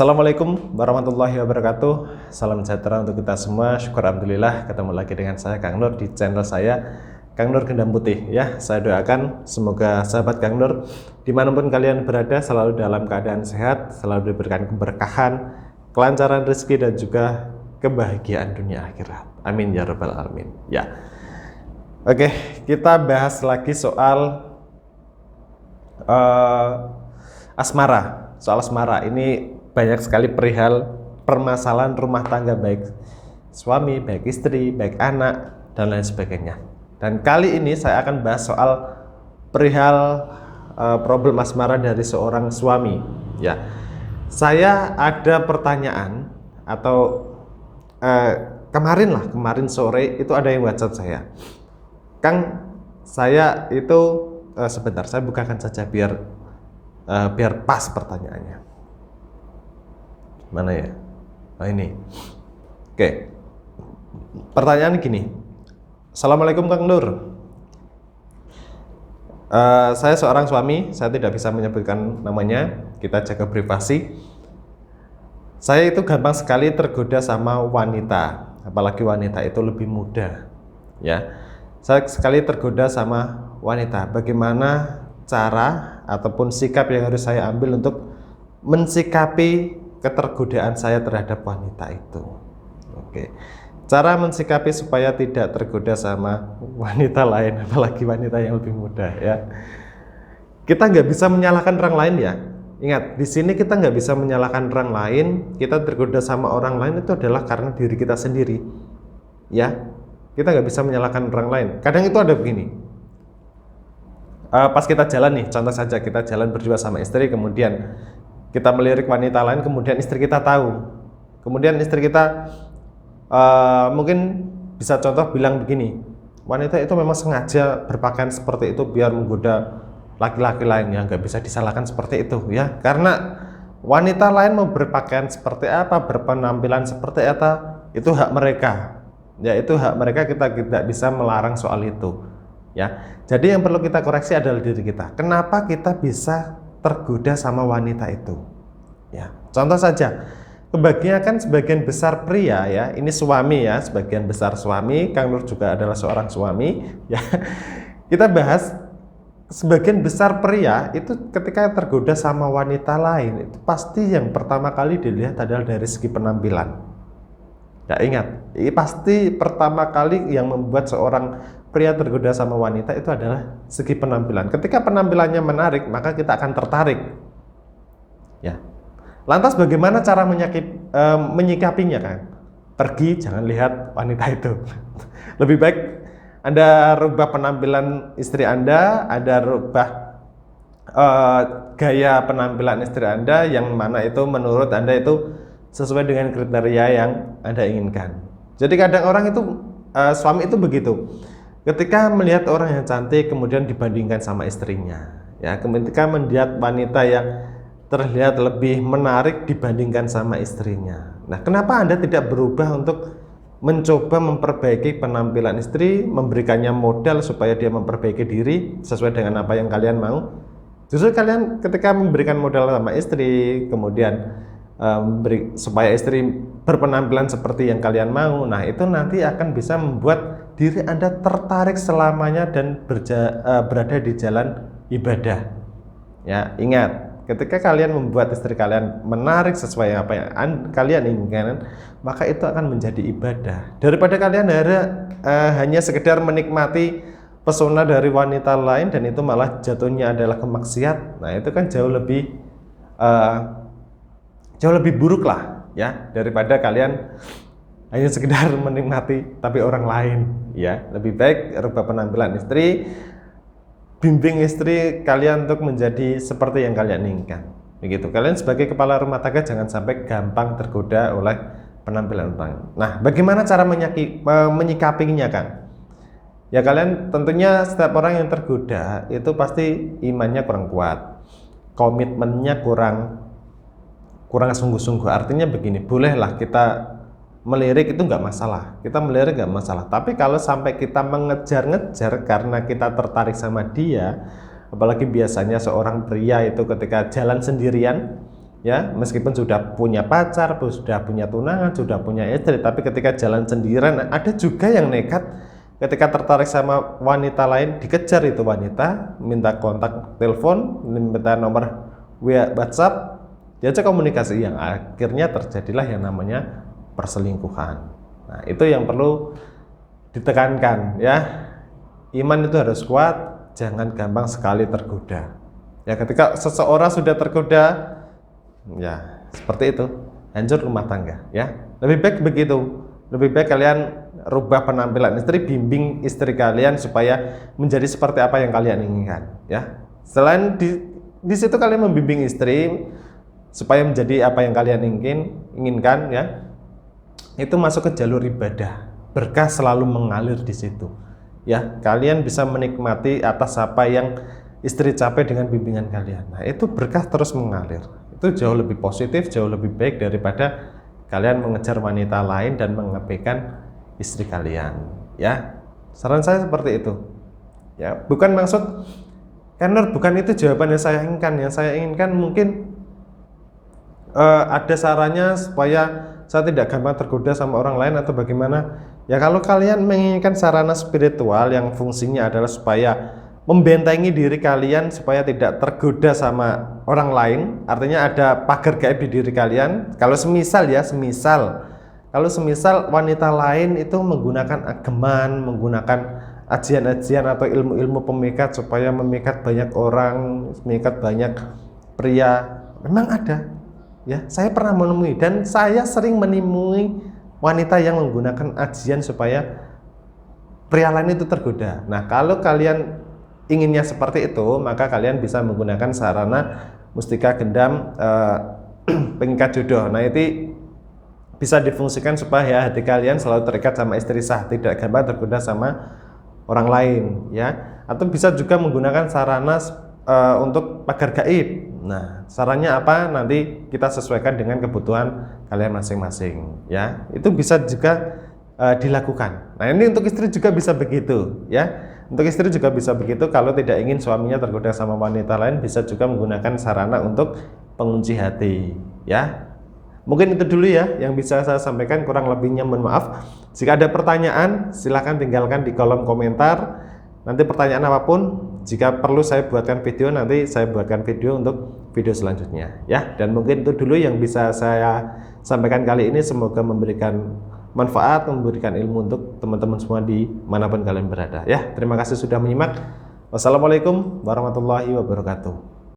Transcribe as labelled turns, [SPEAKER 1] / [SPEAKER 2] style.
[SPEAKER 1] Assalamualaikum warahmatullahi wabarakatuh. Salam sejahtera untuk kita semua. Syukur alhamdulillah ketemu lagi dengan saya Kang Nur di channel saya Kang Nur Gendam Putih ya. Saya doakan semoga sahabat Kang Nur dimanapun kalian berada selalu dalam keadaan sehat, selalu diberikan keberkahan, kelancaran rezeki dan juga kebahagiaan dunia akhirat. Amin ya rabbal alamin. Ya. Oke, kita bahas lagi soal asmara. Soal asmara ini banyak sekali perihal permasalahan rumah tangga, baik suami, baik istri, baik anak, dan lain sebagainya. Dan kali ini saya akan bahas soal perihal problem asmara dari seorang suami. Ya, saya ada pertanyaan atau kemarin sore itu ada yang WhatsApp saya, Kang, saya itu sebentar, saya bukakan saja biar pas pertanyaannya. Mana ya? Nah ini. Oke. Pertanyaan gini. Assalamualaikum Kang Nur. Saya seorang suami, saya tidak bisa menyebutkan namanya, kita jaga privasi. Saya itu gampang sekali tergoda sama wanita, apalagi wanita itu lebih muda. Ya. Saya sekali tergoda sama wanita. Bagaimana cara ataupun sikap yang harus saya ambil untuk mensikapi ketergodaan saya terhadap wanita itu? Oke. Cara mensikapi supaya tidak tergoda sama wanita lain, apalagi wanita yang lebih muda ya. Kita nggak bisa menyalahkan orang lain ya. Ingat, di sini kita nggak bisa menyalahkan orang lain. Kita tergoda sama orang lain itu adalah karena diri kita sendiri. Ya, kita nggak bisa menyalahkan orang lain. Kadang itu ada begini. Pas kita jalan nih, contoh saja kita jalan berdua sama istri, kemudian kita melirik wanita lain, kemudian istri kita tahu, kemudian istri kita mungkin bisa contoh bilang begini, wanita itu memang sengaja berpakaian seperti itu biar menggoda laki-laki lain, ya nggak bisa disalahkan seperti itu ya, karena wanita lain mau berpakaian seperti apa, berpenampilan seperti apa, itu hak mereka ya, itu hak mereka, kita tidak bisa melarang soal itu ya. Jadi yang perlu kita koreksi adalah diri kita. Kenapa kita bisa tergoda sama wanita itu? Ya, contoh saja, kebanyakan sebagian besar pria ya, ini suami ya, sebagian besar suami, Kang Nur juga adalah seorang suami ya. Kita bahas sebagian besar pria itu ketika tergoda sama wanita lain itu pasti yang pertama kali dilihat adalah dari segi penampilan. Ya ingat, ini pasti pertama kali yang membuat seorang pria tergoda sama wanita itu adalah segi penampilan. Ketika penampilannya menarik, maka kita akan tertarik. Ya. Lantas bagaimana cara menyikapinya kan? Pergi, jangan lihat wanita itu. Lebih baik Anda rubah penampilan istri Anda, Anda rubah gaya penampilan istri Anda yang mana itu menurut Anda itu sesuai dengan kriteria yang Anda inginkan. Jadi kadang orang itu suami itu begitu. Ketika melihat orang yang cantik kemudian dibandingkan sama istrinya, ya, ketika melihat wanita yang terlihat lebih menarik dibandingkan sama istrinya. Nah, kenapa Anda tidak berubah untuk mencoba memperbaiki penampilan istri, memberikannya modal supaya dia memperbaiki diri sesuai dengan apa yang kalian mau? Justru kalian ketika memberikan modal sama istri, kemudian supaya istri berpenampilan seperti yang kalian mau, nah itu nanti akan bisa membuat diri Anda tertarik selamanya dan berada di jalan ibadah. Ya, ingat, ketika kalian membuat istri kalian menarik sesuai apa yang kalian inginkan, maka itu akan menjadi ibadah. Daripada kalian hanya sekedar menikmati pesona dari wanita lain dan itu malah jatuhnya adalah kemaksiat. Nah, itu kan jauh lebih buruk lah ya, daripada kalian hanya sekedar menikmati tapi orang lain ya. Lebih baik rubah penampilan istri, bimbing istri kalian untuk menjadi seperti yang kalian inginkan. Begitu. Kalian sebagai kepala rumah tangga jangan sampai gampang tergoda oleh penampilan orang. Nah, bagaimana cara menyikapinya kan? Ya kalian tentunya setiap orang yang tergoda itu pasti imannya kurang kuat, komitmennya kurang sungguh-sungguh. Artinya begini, bolehlah kita melirik itu nggak masalah, kita melirik nggak masalah, tapi kalau sampai kita mengejar-ngejar karena kita tertarik sama dia, apalagi biasanya seorang pria itu ketika jalan sendirian ya, meskipun sudah punya pacar, sudah punya tunangan, sudah punya istri, tapi ketika jalan sendirian, ada juga yang nekat ketika tertarik sama wanita lain, dikejar itu wanita, minta kontak telepon, minta nomor WhatsApp, diajak komunikasi, yang akhirnya terjadilah yang namanya perselingkuhan. Nah, itu yang perlu ditekankan ya. Iman itu harus kuat, jangan gampang sekali tergoda. Ya, ketika seseorang sudah tergoda, ya seperti itu, hancur rumah tangga ya. Lebih baik begitu. Lebih baik kalian rubah penampilan istri, bimbing istri kalian supaya menjadi seperti apa yang kalian inginkan ya. Selain di situ kalian membimbing istri supaya menjadi apa yang kalian inginkan ya. Itu masuk ke jalur ibadah. Berkah selalu mengalir di situ. Ya, kalian bisa menikmati atas apa yang istri capai dengan bimbingan kalian. Nah, itu berkah terus mengalir. Itu jauh lebih positif, jauh lebih baik daripada kalian mengejar wanita lain dan mengabaikan istri kalian. Ya, saran saya seperti itu. Ya, bukan maksud karena bukan itu jawaban yang saya inginkan. Yang saya inginkan mungkin ada sarannya supaya saya tidak gampang tergoda sama orang lain atau bagaimana. Ya, kalau kalian menginginkan sarana spiritual yang fungsinya adalah supaya membentengi diri kalian supaya tidak tergoda sama orang lain, artinya ada pagar gaib di diri kalian. Kalau semisal wanita lain itu menggunakan ageman, menggunakan ajian-ajian atau ilmu-ilmu pemikat supaya memikat banyak orang, memikat banyak pria, memang ada. Ya, saya pernah menemui dan saya sering menemui wanita yang menggunakan ajian supaya pria lain itu tergoda. Nah, kalau kalian inginnya seperti itu, maka kalian bisa menggunakan sarana mustika gendam pengikat jodoh. Nah, itu bisa difungsikan supaya hati kalian selalu terikat sama istri sah, tidak gampang tergoda sama orang lain ya. Atau bisa juga menggunakan sarana untuk pagar gaib. Nah, sarannya apa? Nanti kita sesuaikan dengan kebutuhan kalian masing-masing ya. Itu bisa juga dilakukan. Nah, ini untuk istri juga bisa begitu ya. Untuk istri juga bisa begitu. Kalau tidak ingin suaminya tergoda sama wanita lain, bisa juga menggunakan sarana untuk pengunci hati ya. Mungkin itu dulu ya yang bisa saya sampaikan, kurang lebihnya mohon maaf. Jika ada pertanyaan silahkan tinggalkan di kolom komentar. Nanti pertanyaan apapun, jika perlu saya buatkan video, nanti saya buatkan video untuk video selanjutnya ya. Dan mungkin itu dulu yang bisa saya sampaikan kali ini. Semoga memberikan manfaat, memberikan ilmu untuk teman-teman semua di manapun kalian berada ya. Terima kasih sudah menyimak. Wassalamualaikum warahmatullahi wabarakatuh.